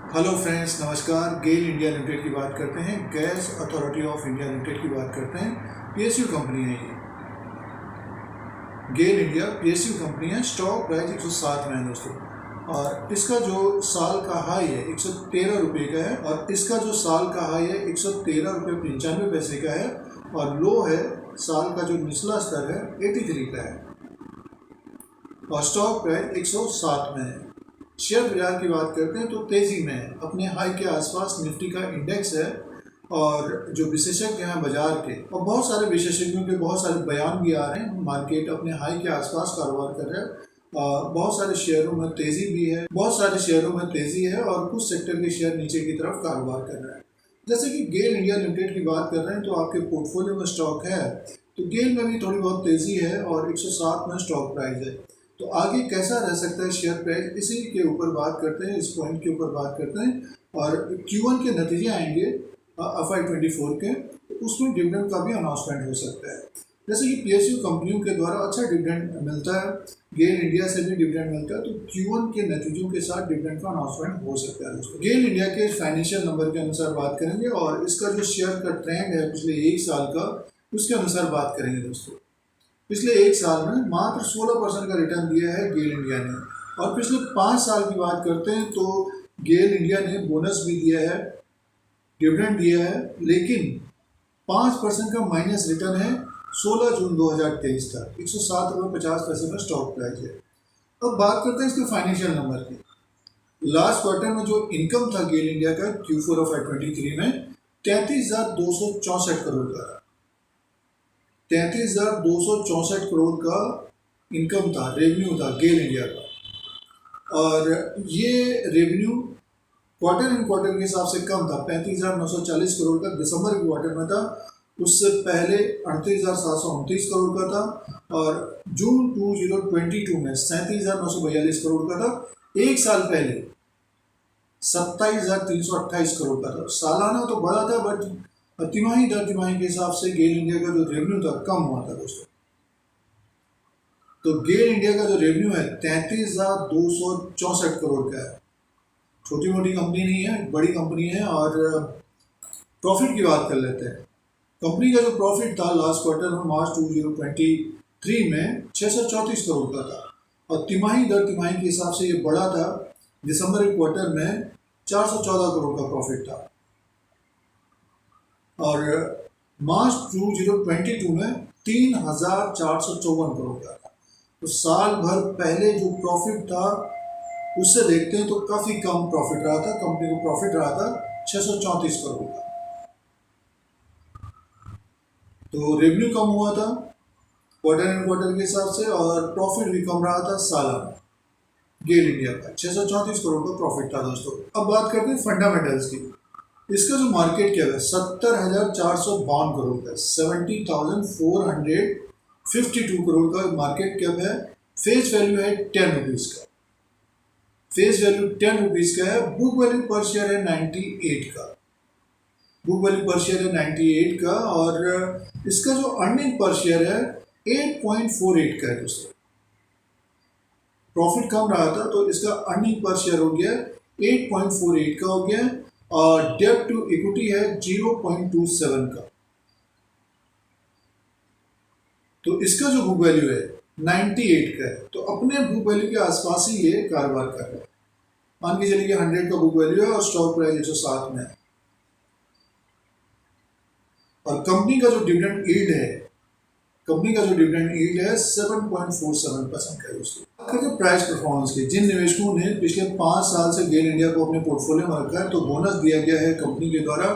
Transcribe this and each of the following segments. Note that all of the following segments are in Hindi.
हेलो फ्रेंड्स, नमस्कार। गेल इंडिया लिमिटेड की बात करते हैं। Gas authority of India limited की बात करते हैं। पीएसयू कंपनी है ये। गेल इंडिया पीएसयू कंपनी है। स्टॉक प्राइस 107 में है दोस्तों। और इसका जो साल का हाई है 113 रुपये का है, और इसका जो साल का हाई है 113 रुपये 95 पैसे का है, और लो है साल का जो निचला स्तर है 83 का है, और स्टॉक प्राइस 107 में है। शेयर बाजार की बात करते हैं तो तेजी में है, अपने हाई के आसपास निफ्टी का इंडेक्स है। और जो विशेषज्ञ हैं बाजार के, और बहुत सारे विशेषज्ञों के बहुत सारे बयान भी आ रहे हैं, मार्केट अपने हाई के आसपास कारोबार कर रहा है। बहुत सारे शेयरों में तेजी भी है, बहुत सारे शेयरों में तेजी है, और कुछ सेक्टर के शेयर नीचे की तरफ कारोबार कर रहे हैं। जैसे कि गेल इंडिया लिमिटेड की बात कर रहे हैं तो आपके पोर्टफोलियो में स्टॉक है, तो गेल में भी थोड़ी बहुत तेजी है और 107 में स्टॉक प्राइस है। तो आगे कैसा रह सकता है शेयर प्राइस, इसी के ऊपर बात करते हैं, इस पॉइंट के ऊपर बात करते हैं। और Q1 के नतीजे आएंगे FY24 के, तो उसमें डिविडेंड का भी अनाउंसमेंट हो सकता है। जैसे कि पीएसयू कंपनियों के द्वारा अच्छा डिविडेंड मिलता है, गेल इंडिया से भी डिविडेंड मिलता है, तो Q1 के नतीजों के साथ डिविडेंड का अनाउंसमेंट हो सकता है दोस्तों। गेल इंडिया के फाइनेंशियल नंबर के अनुसार बात करेंगे, और इसका जो शेयर का ट्रेंड है पिछले एक साल का, उसके अनुसार बात करेंगे दोस्तों। पिछले एक साल में मात्र 16% का रिटर्न दिया है गेल इंडिया ने। और पिछले 5 साल की बात करते हैं तो गेल इंडिया ने बोनस भी दिया है, डिविडेंड दिया है, लेकिन 5% का माइनस रिटर्न है 16 जून 2023 तक। 107 रुपये 50 पैसे में स्टॉक प्राइस है। अब बात करते हैं इसके फाइनेंशियल नंबर की। लास्ट क्वार्टर में जो इनकम था गेल इंडिया का Q4 ऑफ FY23 में 33,264 करोड़ का, 33,264 करोड़ का इनकम था, रेवेन्यू था गेल इंडिया का। और ये रेवेन्यू क्वार्टर इन क्वार्टर के हिसाब से कम था, 35,940 करोड़ का दिसंबर के क्वार्टर में था। उससे पहले 38,729 करोड़ का था, और जून 2022 में 37,942 करोड़ का था। एक साल पहले 27,328 करोड़ का था। सालाना तो बड़ा था, बट तिमाही दर तिमाही के हिसाब से गेल इंडिया का जो रेवेन्यू था कम हुआ था दोस्तों। तो गेल इंडिया का जो रेवेन्यू है 33,264 करोड़ का है। छोटी मोटी कंपनी नहीं है, बड़ी कंपनी है। और प्रॉफिट की बात कर लेते हैं। कंपनी का जो प्रॉफिट था लास्ट क्वार्टर में मार्च 2023 में 634 करोड़ का था, और तिमाही दर तिमाही के हिसाब से ये बड़ा था। दिसंबर के क्वार्टर में 414 करोड़ का प्रॉफिट था, और मार्च 2022 में 3,454 करोड़ का था। तो साल भर पहले जो प्रॉफिट था उससे देखते हैं तो काफ़ी कम प्रॉफिट रहा था। कंपनी को प्रॉफिट रहा था 634 करोड़ का। तो रेवेन्यू कम हुआ था क्वार्टर एंड क्वार्टर के हिसाब से, और प्रॉफिट भी कम रहा था सालाना। गेल इंडिया का 634 करोड़ का प्रॉफिट था दोस्तों। अब बात करते हैं फंडामेंटल्स की। इसका जो मार्केट कैप है 70,452 करोड़ का, 70,452 करोड़ का मार्केट कैप है। फेस वैल्यू है 10 रुपीज़ का, फेस वैल्यू 10 रुपीज़ का है। बुक वैल्यू पर शेयर है 98 का, बुक वैल्यू पर शेयर है 98 का। और इसका जो अर्निंग पर शेयर है 8.48 का है दोस्तों। प्रॉफिट कम रहा था तो इसका अर्निंग पर शेयर हो गया 8.48 का हो गया, और डेब्ट टू इक्विटी है 0.27 का। तो इसका जो बुक वैल्यू है 98 का है, तो अपने बुक वैल्यू के आसपास ही ये कारोबार कर रहा है। मान के चलिए 100 का बुक वैल्यू है और स्टॉक प्राइस 107 में है। और कंपनी का जो डिविडेंड यील्ड है, कंपनी का जो डिविडेंड यील्ड है 7.47% का है दोस्तों। करते प्राइस परफॉर्मेंस की। जिन निवेशकों ने पिछले 5 साल से गेल इंडिया को अपने पोर्टफोलियो में रखा है तो बोनस दिया गया है कंपनी के द्वारा,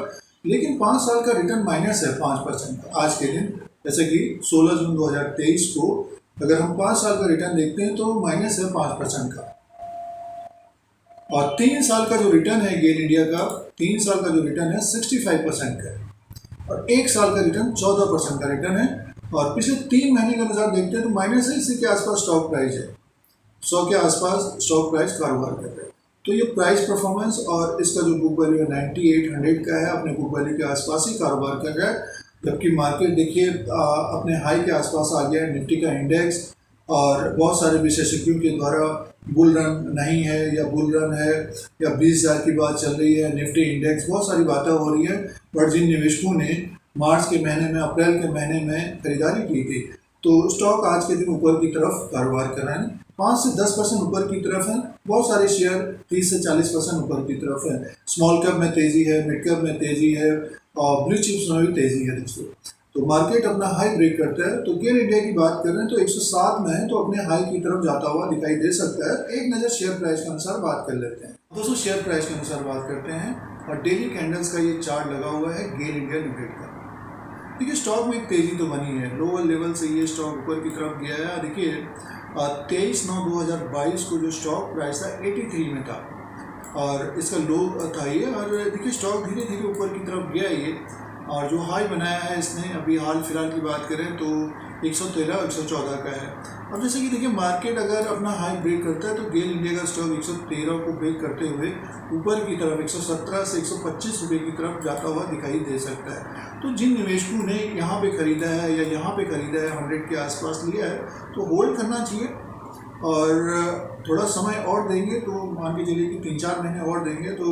लेकिन 5 साल का रिटर्न माइनस है 5% का आज के दिन। जैसे कि 16 जून 2023 को अगर हम 5 साल का रिटर्न देखते हैं तो माइनस है 5% का। और 3 साल का जो रिटर्न है गेल इंडिया का, 3 साल का जो रिटर्न है 65% का है, और 1 साल का रिटर्न 14% का रिटर्न है। और पिछले 3 महीने के अनुसार देखते हैं तो माइनस है। इसी के आसपास स्टॉक प्राइस है, 100 के आसपास स्टॉक प्राइस कारोबार कर रहे हैं। तो ये प्राइस परफॉर्मेंस, और इसका जो बुक वैल्यू है 9800 का है, अपने बुक वैल्यू के आसपास ही कारोबार कर रहा है। जबकि मार्केट देखिए अपने हाई के आसपास आ गया है, निफ्टी का इंडेक्स। और बहुत सारे विशेषज्ञों के द्वारा बुल रन नहीं है या बुल रन है या 20,000 की बात चल रही है, निफ्टी इंडेक्स, बहुत सारी बातें हो रही है। बट जिन निवेशकों ने मार्च के महीने में, अप्रैल के महीने में खरीदारी की थी, तो स्टॉक आज के दिन ऊपर की तरफ कारोबार कर रहे हैं। 5 से 10% ऊपर की तरफ है। बहुत सारे शेयर 30 से 40% ऊपर की तरफ है। स्मॉल कैप में तेजी है, मिड कैप में तेजी है और ब्लू चिप्स में भी तेजी है दोस्तों। तो मार्केट अपना हाई ब्रेक करता है। तो गेल इंडिया की बात करें तो 107 में है, तो अपने हाई की तरफ जाता हुआ दिखाई दे सकता है। एक नज़र शेयर प्राइस के अनुसार बात कर लेते हैं दोस्तों। शेयर प्राइस के अनुसार बात करते हैं और डेली कैंडल्स का ये चार्ट लगा हुआ है गेल इंडिया लिमिटेड का। देखिए स्टॉक में एक तेजी तो बनी है, लोअर लेवल से ये स्टॉक ऊपर की तरफ गया है। देखिए 23/9/2022 को जो स्टॉक प्राइस था 83 में था और इसका लो था ये। और देखिए स्टॉक धीरे धीरे ऊपर की तरफ गया ये, और जो हाई बनाया है इसने अभी हाल फिलहाल की बात करें तो 113 और 114 का है। अब जैसे कि देखिए मार्केट अगर अपना हाई ब्रेक करता है तो गेल इंडिया का स्टॉक 113 को ब्रेक करते हुए ऊपर की तरफ 117 से 125 रुपये की तरफ जाता हुआ दिखाई दे सकता है। तो जिन निवेशकों ने यहाँ पे ख़रीदा है या यहाँ पे ख़रीदा है, 100 के आसपास लिया है, तो होल्ड करना चाहिए। और थोड़ा समय और देंगे तो मान के चलिए कि 3-4 महीने और देंगे तो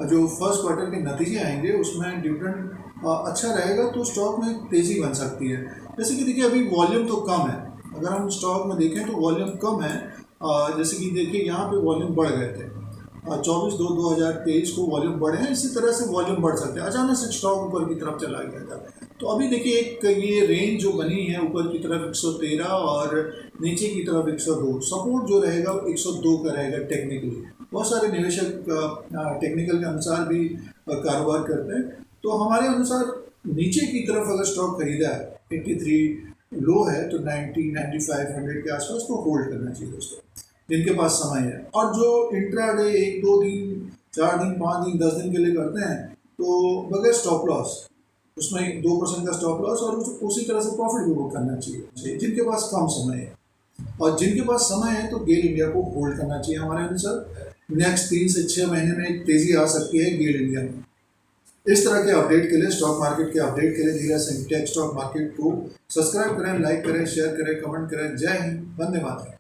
जो फर्स्ट क्वार्टर के नतीजे आएंगे उसमें डिविडेंड अच्छा रहेगा, तो स्टॉक में तेज़ी बन सकती है। जैसे कि देखिए अभी वॉल्यूम तो कम है, अगर हम स्टॉक में देखें तो वॉल्यूम कम है। जैसे कि देखिए यहाँ पे वॉल्यूम बढ़ गए थे 24/2/2023 को वॉल्यूम बढ़े हैं। इसी तरह से वॉल्यूम बढ़ सकते हैं। अचानक से स्टॉक ऊपर की तरफ चला गया था, तो अभी देखिए एक ये रेंज जो बनी है ऊपर की तरफ 113 और नीचे की तरफ 102, सपोर्ट जो रहेगा 102 का रहेगा टेक्निकली। बहुत सारे निवेशक टेक्निकल के अनुसार भी कारोबार करते हैं। तो हमारे अनुसार नीचे की तरफ अगर स्टॉक खरीदा है 83 लो है तो 90, 95, 100 के आसपास तो होल्ड करना चाहिए दोस्तों, जिनके पास समय है। और जो इंट्राडे 1-2 दिन, 4 दिन, 5 दिन, 10 दिन के लिए करते हैं तो बगैर स्टॉप लॉस, उसमें 2% का स्टॉप लॉस और उसी तरह से प्रॉफिट भी बुक करना चाहिए जिनके पास कम समय है। और जिनके पास समय है तो गेल इंडिया को होल्ड करना चाहिए हमारे अनुसार। नेक्स्ट 3 से 6 महीने में तेजी आ सकती है गेल इंडिया में। इस तरह के अपडेट के लिए, स्टॉक मार्केट के अपडेट के लिए Dheeraj Singh take stock market को सब्सक्राइब करें, लाइक करें, शेयर करें, कमेंट करें। जय हिंद, वंदे मातरम।